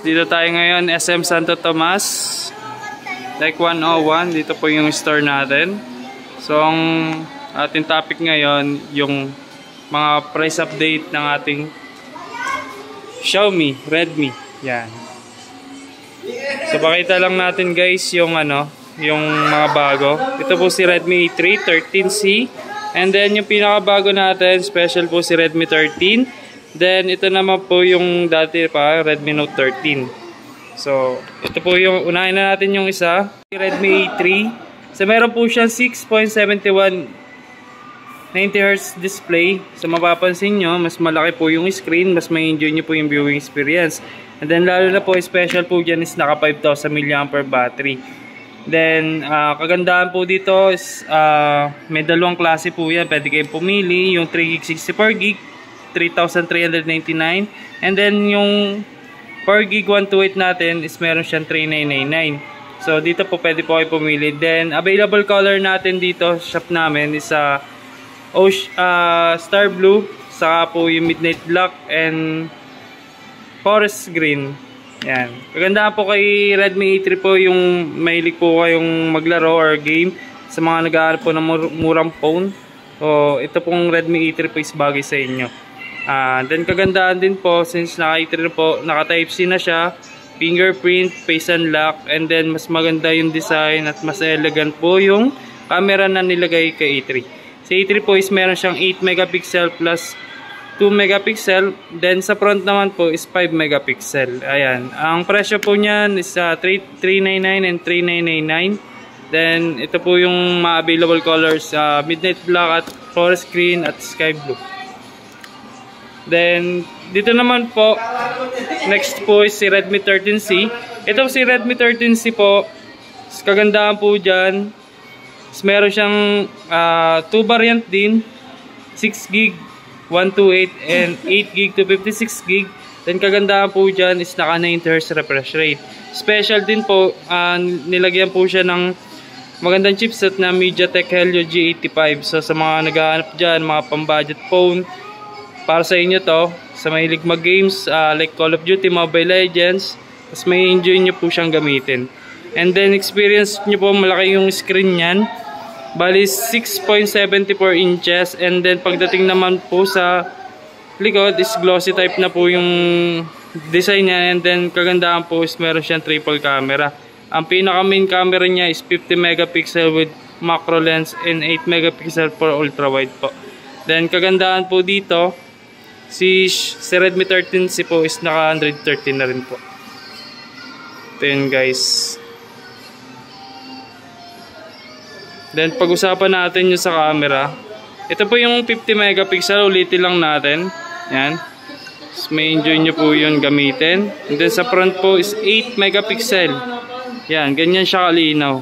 Dito tayo ngayon, SM Santo Tomas, Deck 101. Dito po yung store natin. So, ang ating topic ngayon, yung mga price update ng ating Xiaomi, Redmi. Yan. So, pakita lang natin guys yung yung mga bago. Ito po si Redmi A3 13C. And then, yung pinakabago natin, special po si Redmi 13. Then, ito naman po yung dati pa, Redmi Note 13. So, ito po yung, unahin na natin yung isa, Redmi A3. So, meron po siyang 6.71 90Hz display. So, mapapansin nyo, mas malaki po yung screen, mas may enjoy nyo po yung viewing experience. And then, lalo na po, special po dyan is naka 5,000 mAh battery. Then, kagandahan po dito is, may dalawang klase po yan. Pwede kayong pumili, yung 3GB 64GB. 3,399. And then yung 4GB 128 natin is meron siyang 3,999. So dito po pwede po kayo pumili. Then available color natin dito shop namin is Star Blue, saka po yung Midnight Black and Forest Green. Yan. Kagandahan po kay Redmi A3 po yung mahilig po kayong maglaro or game sa mga nag-aaral po ng murang phone. So ito pong Redmi A3 po is bagay sa inyo. Then kagandahan din po, since naka-A3 po, naka-Type-C na siya, fingerprint, face unlock, and then mas maganda yung design at mas elegant po yung camera na nilagay kay A3. Sa A3 po is meron siyang 8 megapixel plus 2 megapixel, then sa front naman po is 5 megapixel. Ayan, ang presyo po niyan is 399 and 3,999. Then ito po yung mga available colors, Midnight Black at Forest Green at Sky Blue. Then, dito naman po, next po is si Redmi 13C. Ito si Redmi 13C po, kagandahan po dyan, meron siyang 2 variant din, 6GB 128 and 8GB to 56GB. Then, kagandahan po dyan is naka 90Hz refresh rate. Special din po, nilagyan po siya ng magandang chipset na MediaTek Helio G85. So, sa mga naghahanap dyan, mga pang-budget phone, para sa inyo to, sa mahilig mag-games like Call of Duty, Mobile Legends, mas may enjoy nyo po siyang gamitin. And then experience nyo po, malaki yung screen nyan, bali 6.74 inches. And then pagdating naman po sa likod is glossy type na po yung design niya. And then kagandahan po is meron siyang triple camera. Ang pinaka main camera niya is 50 megapixel with macro lens and 8 megapixel for ultra wide po. Then kagandahan po dito, si Redmi 13C po is naka 113 na rin po. Ito yun guys. Then pag-usapan natin yung sa camera. Ito po yung 50 megapixel, ulitin lang natin. Yan. So, may enjoy nyo po yun gamitin. And then sa front po is 8 megapixel. Yan, ganyan siya kalinaw.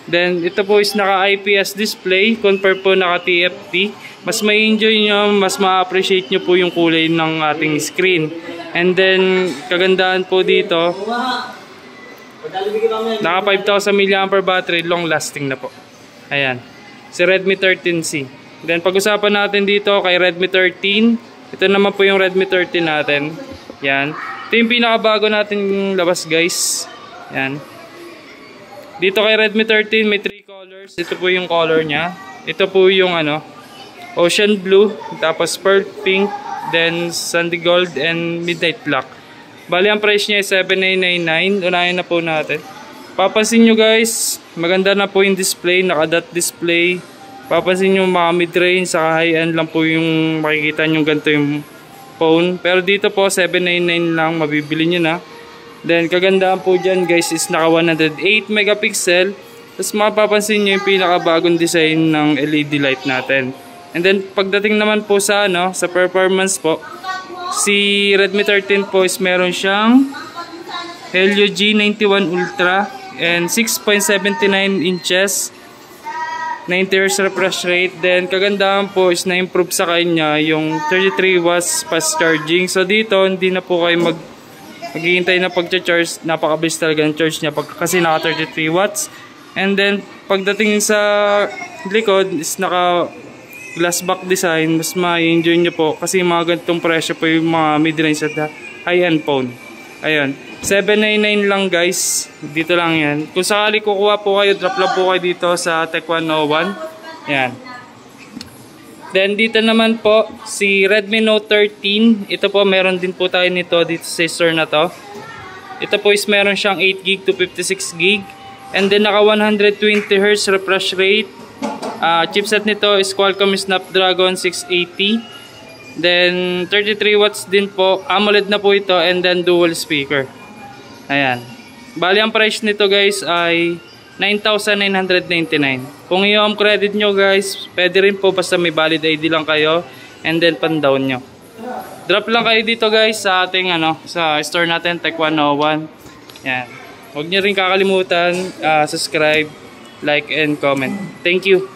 Then ito po is naka IPS display, compare po naka TFT. Mas may enjoy nyo, mas ma-appreciate nyo po yung kulay ng ating screen. And then kagandahan po dito, naka 5,000 mAh battery, long lasting na po. Ayan, si Redmi 13C. Then pag-usapan natin dito kay Redmi 13. Ito naman po yung Redmi 13 natin. Yan, ito yung pinakabago natin labas guys. Yan. Dito kay Redmi 13 may 3 colors. Ito po yung color niya. Ito po yung Ocean Blue, tapos Pearl Pink, then Sandy Gold and Midnight Black. Bali ang price niya ay 7,999. Unahin na po natin. Papansin nyo guys, maganda na po yung display, naka-dot display. Papansin nyo mga mid-range, saka high-end lang po yung makikita nyo ganito yung phone. Pero dito po 799 lang, mabibili nyo na. Then kagandahan po dyan guys is naka 108 megapixel. Tapos mapapansin nyo yung pinakabagong design ng LED light natin. And then pagdating naman po sa sa performance po, si Redmi 13 po is meron siyang Helio G91 Ultra and 6.79 inches, 90Hz refresh rate. Then kagandahan po is na-improve sa kanya yung 33 watts fast charging. So dito hindi na po kayo maghihintay na pag-charge, napakabilis talaga ng charge niya kasi naka 33 watts. And then pagdating sa likod is naka glass back design, mas ma-enjoy nyo po kasi mga ganitong presyo po yung mga mid-range at high-end phone. Ayun, 799 lang guys. Dito lang yan. Kung sakali kukuha po kayo, drop lang po kayo dito sa Tech 101. Yan. Then dito naman po, si Redmi Note 13. Ito po, meron din po tayo nito dito sa store na to. Ito po is meron siyang 8GB to 56GB. And then naka 120Hz refresh rate. Chipset nito is Qualcomm Snapdragon 680. Then 33 watts din po, AMOLED na po ito, and then dual speaker. Ayan. Bali ang price nito guys ay 9,999. Kung i-home credit nyo guys, pwede rin po basta may valid ID lang kayo, and then pan-down nyo. Drop lang kayo dito guys sa ating sa store natin, Tech 101. Ayan. Huwag nyo rin kakalimutan subscribe, like, and comment. Thank you.